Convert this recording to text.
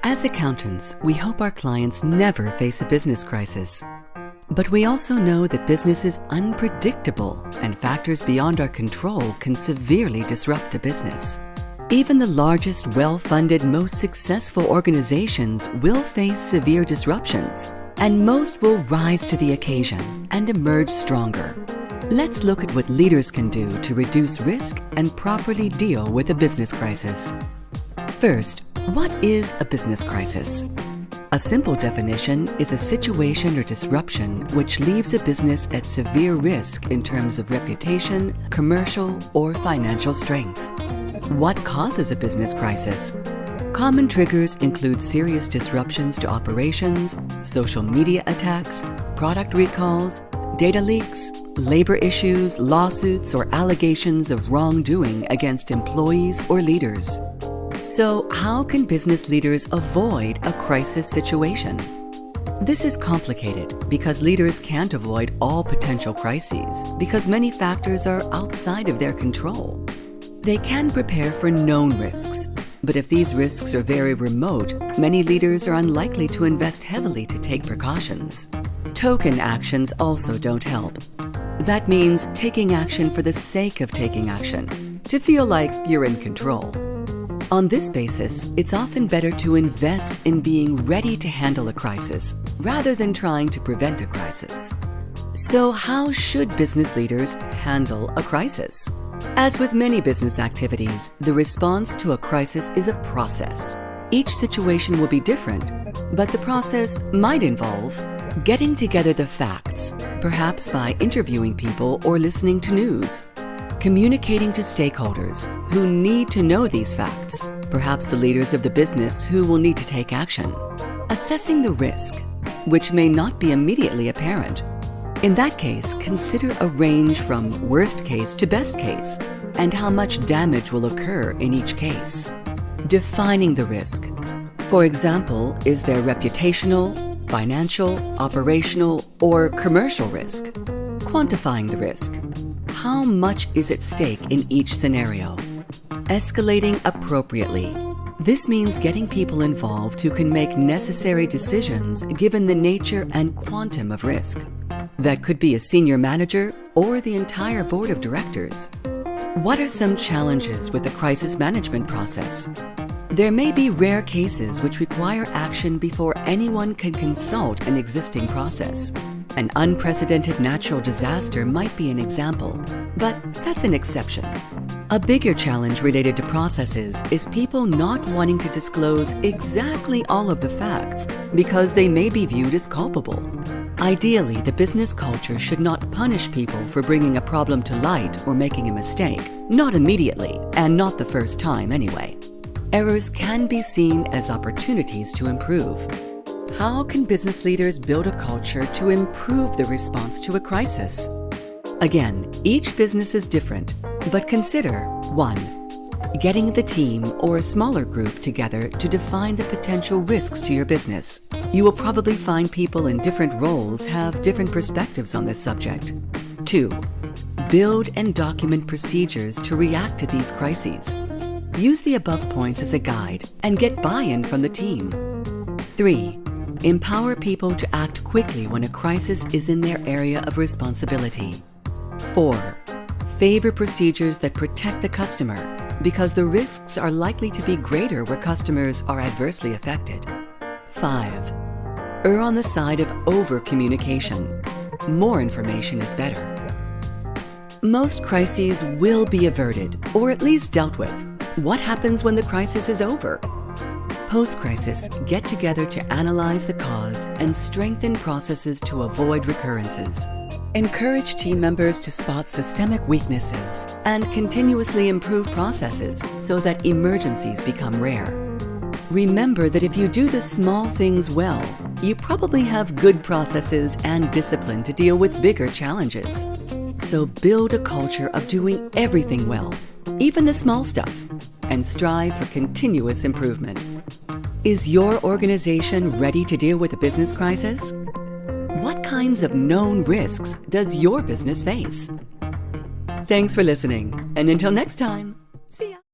As accountants, we hope our clients never face a business crisis. But we also know that business is unpredictable and factors beyond our control can severely disrupt a business. Even the largest, well-funded, most successful organizations will face severe disruptions, and most will rise to the occasion and emerge stronger. Let's look at what leaders can do to reduce risk and properly deal with a business crisis. First, what is a business crisis? A simple definition is a situation or disruption which leaves a business at severe risk in terms of reputation, commercial, or financial strength. What causes a business crisis? Common triggers include serious disruptions to operations, social media attacks, product recalls, data leaks, labor issues, lawsuits, or allegations of wrongdoing against employees or leaders. So, how can business leaders avoid a crisis situation? This is complicated because leaders can't avoid all potential crises because many factors are outside of their control. They can prepare for known risks, but if these risks are very remote, many leaders are unlikely to invest heavily to take precautions. Token actions also don't help. That means taking action for the sake of taking action, to feel like you're in control. On this basis, it's often better to invest in being ready to handle a crisis rather than trying to prevent a crisis. So how should business leaders handle a crisis? As with many business activities, the response to a crisis is a process. Each situation will be different, but the process might involve getting together the facts, perhaps by interviewing people or listening to news. Communicating to stakeholders who need to know these facts, perhaps the leaders of the business who will need to take action. Assessing the risk, which may not be immediately apparent. In that case, consider a range from worst case to best case and how much damage will occur in each case. Defining the risk. For example, is there reputational, financial, operational, or commercial risk? Quantifying the risk. How much is at stake in each scenario? Escalating appropriately. This means getting people involved who can make necessary decisions given the nature and quantum of risk. That could be a senior manager or the entire board of directors. What are some challenges with the crisis management process? There may be rare cases which require action before anyone can consult an existing process. An unprecedented natural disaster might be an example, but that's an exception. A bigger challenge related to processes is people not wanting to disclose exactly all of the facts because they may be viewed as culpable. Ideally, the business culture should not punish people for bringing a problem to light or making a mistake, not immediately, and not the first time anyway. Errors can be seen as opportunities to improve. How can business leaders build a culture to improve the response to a crisis? Again, each business is different, but consider 1. Getting the team or a smaller group together to define the potential risks to your business. You will probably find people in different roles have different perspectives on this subject. 2. Build and document procedures to react to these crises. Use the above points as a guide and get buy-in from the team. 3. Empower people to act quickly when a crisis is in their area of responsibility. 4. Favor procedures that protect the customer because the risks are likely to be greater where customers are adversely affected. 5. Err on the side of over-communication. More information is better. Most crises will be averted or at least dealt with. What happens when the crisis is over? Post-crisis, get together to analyze the cause and strengthen processes to avoid recurrences. Encourage team members to spot systemic weaknesses and continuously improve processes so that emergencies become rare. Remember that if you do the small things well, you probably have good processes and discipline to deal with bigger challenges. So build a culture of doing everything well, even the small stuff, and strive for continuous improvement. Is your organization ready to deal with a business crisis? What kinds of known risks does your business face? Thanks for listening, and until next time, see ya!